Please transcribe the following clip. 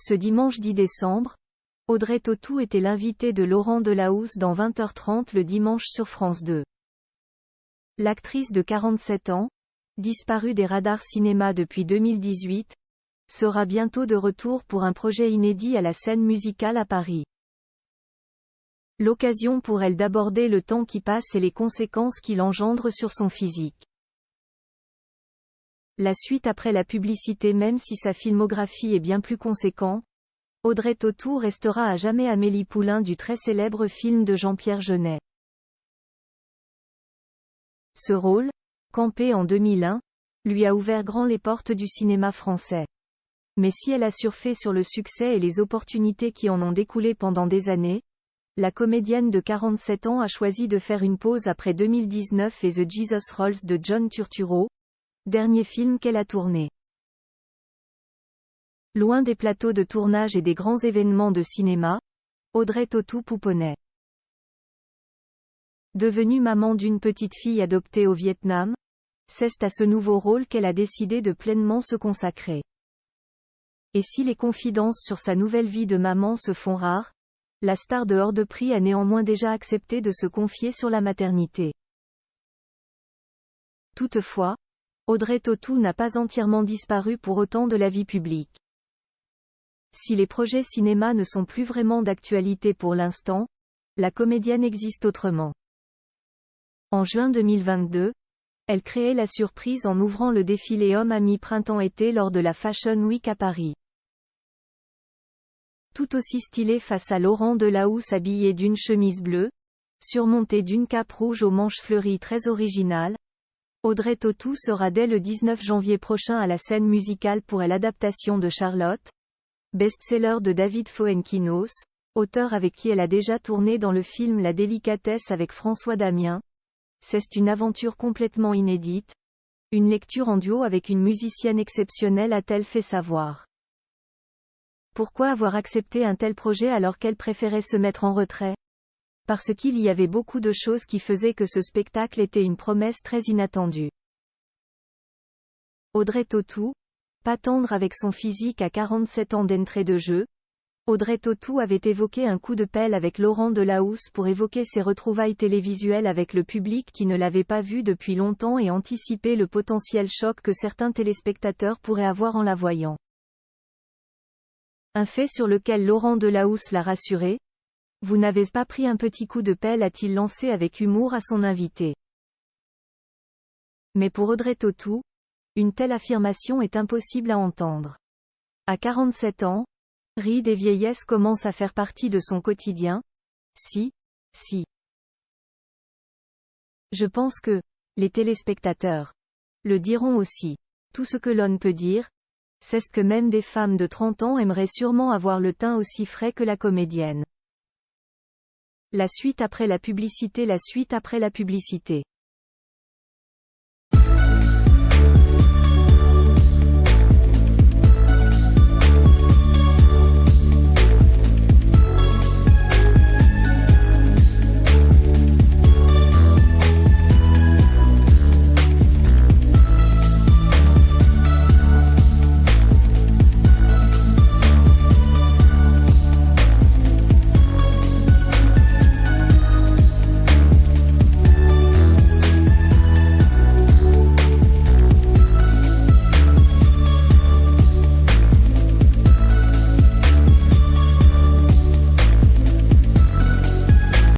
Ce dimanche 10 décembre, Audrey Tautou était l'invitée de Laurent Delahousse dans 20h30 le dimanche sur France 2. L'actrice de 47 ans, disparue des radars cinéma depuis 2018, sera bientôt de retour pour un projet inédit à la Scène Musicale à Paris. L'occasion pour elle d'aborder le temps qui passe et les conséquences qu'il engendre sur son physique. La suite après la publicité. Même si sa filmographie est bien plus conséquente, Audrey Tautou restera à jamais Amélie Poulain du très célèbre film de Jean-Pierre Jeunet. Ce rôle, campé en 2001, lui a ouvert grand les portes du cinéma français. Mais si elle a surfé sur le succès et les opportunités qui en ont découlé pendant des années, la comédienne de 47 ans a choisi de faire une pause après 2019 et The Jesus Rolls de John Turturro, dernier film qu'elle a tourné. Loin des plateaux de tournage et des grands événements de cinéma, Audrey Tautou pouponnait. Devenue maman d'une petite fille adoptée au Vietnam, c'est à ce nouveau rôle qu'elle a décidé de pleinement se consacrer. Et si les confidences sur sa nouvelle vie de maman se font rares, la star de hors de prix a néanmoins déjà accepté de se confier sur la maternité. Toutefois, Audrey Tautou n'a pas entièrement disparu pour autant de la vie publique. Si les projets cinéma ne sont plus vraiment d'actualité pour l'instant, la comédienne existe autrement. En juin 2022, elle créait la surprise en ouvrant le défilé Homme-Ami Printemps-Été lors de la Fashion Week à Paris. Tout aussi stylé face à Laurent Delahousse habillé d'une chemise bleue, surmontée d'une cape rouge aux manches fleuries très originale, Audrey Tautou sera dès le 19 janvier prochain à la Scène Musicale pour l'adaptation de Charlotte, best-seller de David Fuenquinos, auteur avec qui elle a déjà tourné dans le film La Délicatesse avec François Damien. C'est une aventure complètement inédite. Une lecture en duo avec une musicienne exceptionnelle a-t-elle fait savoir. Pourquoi avoir accepté un tel projet alors qu'elle préférait se mettre en retrait? Parce qu'il y avait beaucoup de choses qui faisaient que ce spectacle était une promesse très inattendue. Audrey Tautou, pas tendre avec son physique à 47 ans d'entrée de jeu, Audrey Tautou avait évoqué un coup de pelle avec Laurent Delahousse pour évoquer ses retrouvailles télévisuelles avec le public qui ne l'avait pas vue depuis longtemps et anticiper le potentiel choc que certains téléspectateurs pourraient avoir en la voyant. Un fait sur lequel Laurent Delahousse l'a rassuré. Vous n'avez pas pris un petit coup de pelle, a-t-il lancé avec humour à son invité. Mais pour Audrey Tautou, une telle affirmation est impossible à entendre. À 47 ans, rides et vieillesse commencent à faire partie de son quotidien. Si. Je pense que les téléspectateurs le diront aussi. Tout ce que l'on peut dire, c'est que même des femmes de 30 ans aimeraient sûrement avoir le teint aussi frais que la comédienne. La suite après la publicité.